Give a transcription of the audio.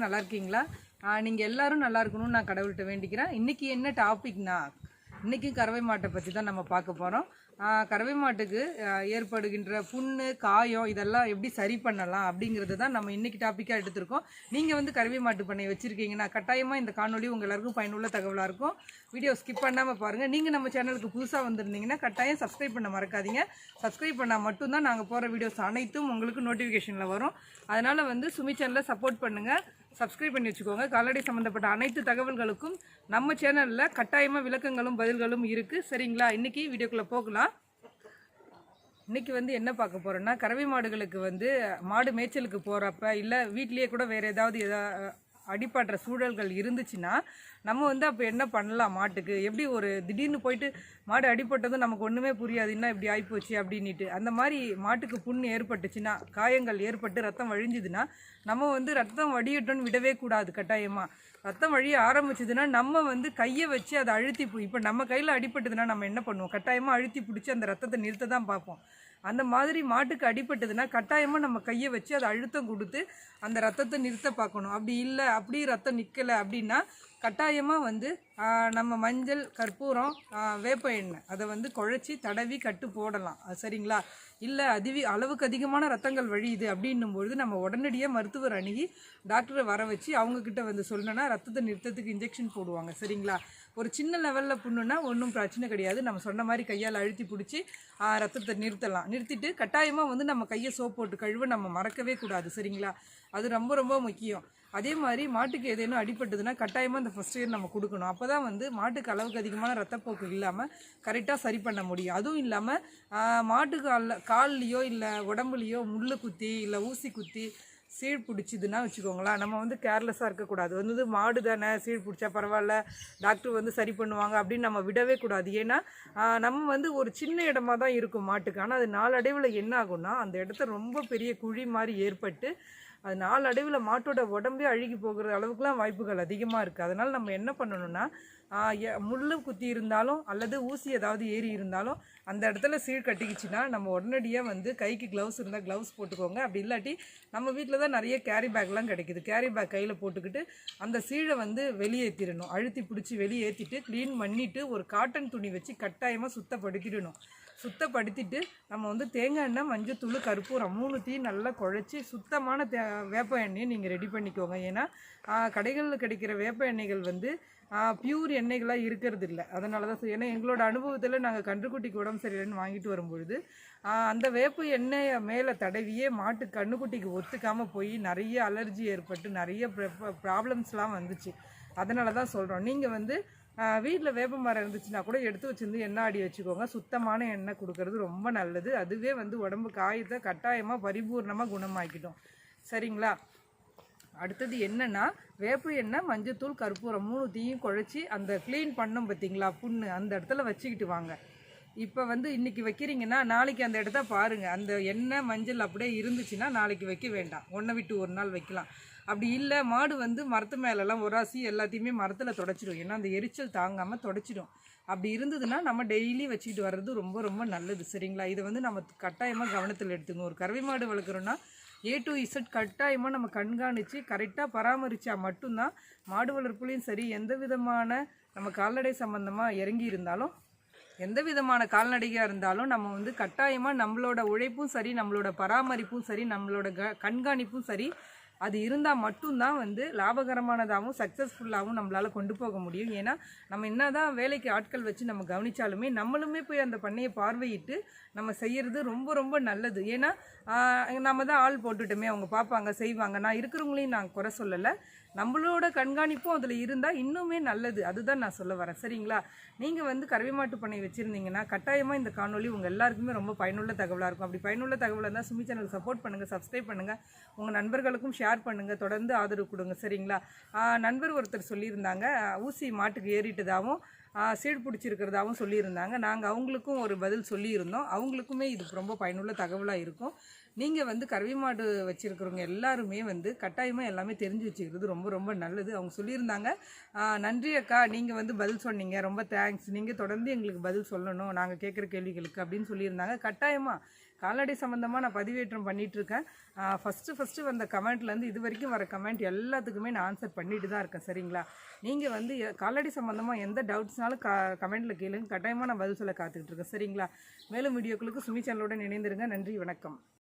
எல்லாரும் நல்லா இருக்கீங்களா? நீங்கள் எல்லாரும் நல்லா இருக்கணும்னு நான் கடவுள்கிட்ட வேண்டிக்கிறேன். இன்றைக்கி என்ன டாபிக்னா, இன்றைக்கி கறவை மாட்டை பற்றி தான் நம்ம பார்க்க போகிறோம். கறவை மாட்டுக்கு ஏற்படுகின்ற புண்ணு, காயம் இதெல்லாம் எப்படி சரி பண்ணலாம் அப்படிங்கிறது தான் நம்ம இன்றைக்கி டாப்பிக்காக எடுத்திருக்கோம். நீங்கள் வந்து கறவை மாட்டு பண்ணை வச்சுருக்கீங்கன்னா கட்டாயமாக இந்த காணொலி உங்கள் எல்லாருக்கும் பயனுள்ள தகவலாக இருக்கும். வீடியோ ஸ்கிப் பண்ணாமல் பாருங்கள். நீங்கள் நம்ம சேனலுக்கு புதுசாக வந்திருந்தீங்கன்னா கட்டாயம் சப்ஸ்கிரைப் பண்ண மறக்காதீங்க. சப்ஸ்கிரைப் பண்ணால் மட்டும்தான் நாங்கள் போகிற வீடியோஸ் அனைத்தும் உங்களுக்கு நோட்டிஃபிகேஷனில் வரும். அதனால் வந்து சுமி சேனலை சப்போர்ட் பண்ணுங்கள், சப்ஸ்கிரைப் பண்ணி வச்சுக்கோங்க. கால்நடை சம்மந்தப்பட்ட அனைத்து தகவல்களுக்கும் நம்ம சேனலில் கட்டாயமாக விளக்கங்களும் பதில்களும் இருக்குது. சரிங்களா? இன்றைக்கி வீடியோக்குள்ளே போகலாம். இன்றைக்கி வந்து என்ன பார்க்க போகிறோன்னா, கறவை மாடுகளுக்கு வந்து மாடு மேய்ச்சலுக்கு போகிறப்ப இல்லை வீட்லேயே கூட வேறு ஏதாவது அடிபடுற சூழல்கள் இருந்துச்சுன்னா நம்ம வந்து அப்போ என்ன பண்ணலாம், மாட்டுக்கு எப்படி ஒரு திடீர்னு போயிட்டு மாடு அடிபட்டதும் நமக்கு ஒன்றுமே புரியாது, என்ன இப்படி ஆகிப்போச்சு அப்படின்ட்டு. அந்த மாதிரி மாட்டுக்கு புண் ஏற்பட்டுச்சுன்னா, காயங்கள் ஏற்பட்டு ரத்தம் வழிஞ்சுதுன்னா நம்ம வந்து ரத்தம் வடியட்டோன்னு விடவே கூடாது. கட்டாயமாக ரத்தம் வழிய ஆரம்பிச்சதுன்னா நம்ம வந்து கையை வச்சு அதை அழுத்தி இப்போ நம்ம கையில் அடிபட்டதுன்னா நம்ம என்ன பண்ணுவோம், கட்டாயமாக அழுத்தி பிடிச்சி அந்த ரத்தத்தை நிறுத்த தான் பார்ப்போம். அந்த மாதிரி மாட்டுக்கு அடிபட்டதுன்னா கட்டாயமாக நம்ம கையை வச்சு அதை அழுத்தம் கொடுத்து அந்த ரத்தத்தை நிறுத்த பார்க்கணும். அப்படி இல்லை, அப்படி ரத்தம் நிற்கலை அப்படின்னா கட்டாயமாக வந்து நம்ம மஞ்சள், கற்பூரம், வேப்ப எண்ணெய் அதை வந்து குழச்சி தடவி கட்டு போடலாம். சரிங்களா? இல்லை அளவுக்கு அதிகமான ரத்தங்கள் வழியுது அப்படின்னும்பொழுது நம்ம உடனடியாக மருத்துவர் அணுகி டாக்டரை வர வச்சு அவங்கக்கிட்ட வந்து சொல்லணும்னா ரத்தத்தை நிறுத்தத்துக்கு இன்ஜெக்ஷன் போடுவாங்க. சரிங்களா? ஒரு சின்ன லெவலில் புண்ணுன்னா ஒன்றும் பிரச்சனை கிடையாது. நம்ம சொன்ன மாதிரி கையால் அழுத்தி பிடிச்சி ரத்தத்தை நிறுத்திட்டு கட்டாயமாக வந்து நம்ம கையை சோப் போட்டு கழுவ நம்ம மறக்கவே கூடாது. சரிங்களா? அது ரொம்ப ரொம்ப முக்கியம். அதே மாதிரி மாட்டுக்கு ஏதேனும் அடிபட்டதுன்னா கட்டாயமாக இந்த ஃபஸ்ட் இயர் நம்ம கொடுக்கணும். அப்போ தான் வந்து மாட்டுக்கு அளவுக்கு அதிகமான ரத்தப்போக்கு இல்லாமல் கரெக்டாக சரி பண்ண முடியும். அதுவும் இல்லாமல் மாட்டுக்கு கால்லையோ இல்லை உடம்புலையோ முள் குத்தி இல்லை ஊசி குத்தி சீழ் பிடிச்சிதுன்னா வச்சுக்கோங்களேன், நம்ம வந்து கேர்லெஸ்ஸாக இருக்கக்கூடாது. வந்து மாடு தானே, சீழ் பிடிச்சா பரவாயில்ல, டாக்டர் வந்து சரி பண்ணுவாங்க அப்படின்னு நம்ம விடவே கூடாது. ஏன்னா நம்ம வந்து ஒரு சின்ன இடமா தான் இருக்கும் மாட்டுக்கு, ஆனால் அது நாளடைவில் என்ன ஆகும்னா அந்த இடத்த ரொம்ப பெரிய குழி மாதிரி ஏற்பட்டு அது நாளடைவில் மாட்டோட உடம்பே அழுகி போகிற அளவுக்குலாம் வாய்ப்புகள் அதிகமாக இருக்குது. அதனால் நம்ம என்ன பண்ணணும்னா, முள் குத்தி இருந்தாலும் அல்லது ஊசி ஏதாவது ஏறி இருந்தாலும் அந்த இடத்துல சீழ் கட்டிக்கிச்சின்னா நம்ம உடனடியாக வந்து கைக்கு க்ளவுஸ் இருந்தால் க்ளவுஸ் போட்டுக்கோங்க. அப்படி இல்லாட்டி நம்ம வீட்டில் தான் நிறைய கேரி பேக்லாம் கிடைக்குது, கேரி பேக் கையில் போட்டுக்கிட்டு அந்த சீழை வந்து வெளியேற்றிடணும். அழுத்தி பிடிச்சி வெளியேற்றிட்டு க்ளீன் பண்ணிவிட்டு ஒரு காட்டன் துணி வச்சு கட்டாயமாக சுத்தப்படுத்திடணும். சுத்தப்படுத்திட்டு நம்ம வந்து தேங்காய் எண்ணெய், மஞ்சத்தூள், கற்பூரம் 3த்தையும் நல்லா குழச்சி சுத்தமான வேப்ப எண்ணெயை நீங்கள் ரெடி பண்ணிக்கோங்க. ஏன்னா கடைகளில் கிடைக்கிற வேப்ப எண்ணெய்கள் வந்து பியூர் எண்ணெய்களாக இருக்கிறது இல்லை. அதனால தான் ஏன்னா எங்களோட அனுபவத்தில் நாங்கள் கன்றுக்குட்டிக்கு உடம்பு சரியில்லைன்னு வாங்கிட்டு வரும்பொழுது அந்த வேப்ப எண்ணெயை மேலே தடவியே மாட்டு கன்றுக்குட்டிக்கு ஒத்துக்காமல் போய் நிறைய அலர்ஜி ஏற்பட்டு நிறைய ப்ராப்ளம்ஸ்லாம் வந்துச்சு. அதனால தான் சொல்கிறோம், நீங்கள் வந்து வீட்டில் வேப்ப மரம் இருந்துச்சுன்னா கூட எடுத்து வச்சுருந்து எண்ணெய் ஆடி வச்சுக்கோங்க. சுத்தமான எண்ணெய் கொடுக்கறது ரொம்ப நல்லது. அதுவே வந்து உடம்பு காயத்தை கட்டாயமாக பரிபூர்ணமாக குணமாக்கிட்டோம். சரிங்களா? அடுத்தது என்னென்னா, வேப்ப எண்ணெய், மஞ்சத்தூள், கற்பூரம் 3த்தையும் குழச்சி அந்த க்ளீன் பண்ணோம் பார்த்திங்களா புண்ணு, அந்த இடத்துல வச்சுக்கிட்டு வாங்க. இப்போ வந்து இன்றைக்கி வைக்கிறீங்கன்னா நாளைக்கு அந்த இடத்த பாருங்கள், அந்த எண்ணெய் மஞ்சள் அப்படியே இருந்துச்சுன்னா நாளைக்கு வைக்க வேண்டாம், ஒன்றை விட்டு ஒரு நாள் வைக்கலாம். அப்படி இல்லை, மாடு வந்து மரத்து மேலெல்லாம் உராசி எல்லாத்தையுமே மரத்தில் தொடச்சிடும். ஏன்னா அந்த எரிச்சல் தாங்காமல் தொடச்சிடும். அப்படி இருந்ததுன்னா நம்ம டெய்லி வச்சுக்கிட்டு வர்றது ரொம்ப ரொம்ப நல்லது. சரிங்களா? இதை வந்து நம்ம கட்டாயமாக கவனத்தில் எடுத்துக்கணும். ஒரு கறவை மாடு வளர்க்குறோன்னா A to Z கட்டாயமாக நம்ம கண்காணித்து கரெக்டாக பராமரித்தா மட்டும்தான் மாடு வளர்ப்புலையும் சரி, எந்த விதமான நம்ம கால்நடை சம்மந்தமாக இறங்கி இருந்தாலும், எந்த விதமான கால்நடையாக இருந்தாலும் நம்ம வந்து கட்டாயமாக நம்மளோட உழைப்பும் சரி, நம்மளோட பராமரிப்பும் சரி, நம்மளோட கண்காணிப்பும் சரி, அது இருந்தால் மட்டும்தான் வந்து லாபகரமானதாகவும் சக்ஸஸ்ஃபுல்லாகவும் நம்மளால் கொண்டு போக முடியும். ஏன்னா நம்ம என்ன தான் வேலைக்கு ஆட்கள் வச்சு நம்ம கவனித்தாலுமே நம்மளுமே போய் அந்த பண்ணையை பார்வையிட்டு நம்ம செய்கிறது ரொம்ப ரொம்ப நல்லது. ஏன்னா நம்ம தான் ஆள் போட்டுட்டோமே, அவங்க பார்ப்பாங்க செய்வாங்க. நான் இருக்கிறவங்களையும் நான் குறை சொல்லலை, நம்மளோட கண்காணிப்பும் அதில் இருந்தால் இன்னுமே நல்லது. அதுதான் நான் சொல்ல வரேன். சரிங்களா? நீங்கள் வந்து கறவை மாட்டு பண்ணை வச்சுருந்தீங்கன்னா கட்டாயமாக இந்த காணொலி உங்கள் எல்லாருக்குமே ரொம்ப பயனுள்ள தகவலாக இருக்கும். அப்படி பயனுள்ள தகவலாக இருந்தால் சுமி சேனலுக்கு சப்போர்ட் பண்ணுங்கள், சப்ஸ்கிரைப் பண்ணுங்கள், உங்கள் நண்பர்களுக்கும் ஷேர் பண்ணுங்கள், தொடர்ந்து ஆதரவு கொடுங்க. சரிங்களா? நண்பர் ஒருத்தர் சொல்லியிருந்தாங்க, ஊசி மாட்டுக்கு ஏறிட்டதாகவும் சீடு பிடிச்சிருக்கிறதாகவும் சொல்லியிருந்தாங்க. நாங்கள் அவங்களுக்கும் ஒரு பதில் சொல்லியிருந்தோம். அவங்களுக்குமே இது ரொம்ப பயனுள்ள தகவலாக இருக்கும். நீங்கள் வந்து கறவை மாடு வச்சுருக்கிறவங்க எல்லாருமே வந்து கட்டாயமாக எல்லாமே தெரிஞ்சு வச்சுக்கிறது ரொம்ப ரொம்ப நல்லது. அவங்க சொல்லியிருந்தாங்க, நன்றி அக்கா, நீங்கள் வந்து பதில் சொன்னீங்க, ரொம்ப தேங்க்ஸ், நீங்கள் தொடர்ந்து எங்களுக்கு பதில் சொல்லணும் நாங்கள் கேட்குற கேள்விகளுக்கு அப்படின்னு சொல்லியிருந்தாங்க. கட்டாயமாக கால்நடை சம்மந்தமாக நான் பதிவேற்றம் பண்ணிகிட்ருக்கேன். ஃபஸ்ட்டு வந்த கமெண்ட்லேருந்து இது வரைக்கும் வர கமெண்ட் எல்லாத்துக்குமே நான் ஆன்சர் பண்ணிட்டு தான் இருக்கேன். சரிங்களா? நீங்கள் வந்து கால்நடை சம்மந்தமாக எந்த டவுட்ஸ்னாலும் கமெண்ட்டில் கேளுங்க. கட்டாயமாக நான் பதில் சொல்ல காத்துக்கிட்டு இருக்கேன். சரிங்களா? மேலும் வீடியோக்களுக்கு சுமி சேனலோட இணைந்திருங்க. நன்றி, வணக்கம்.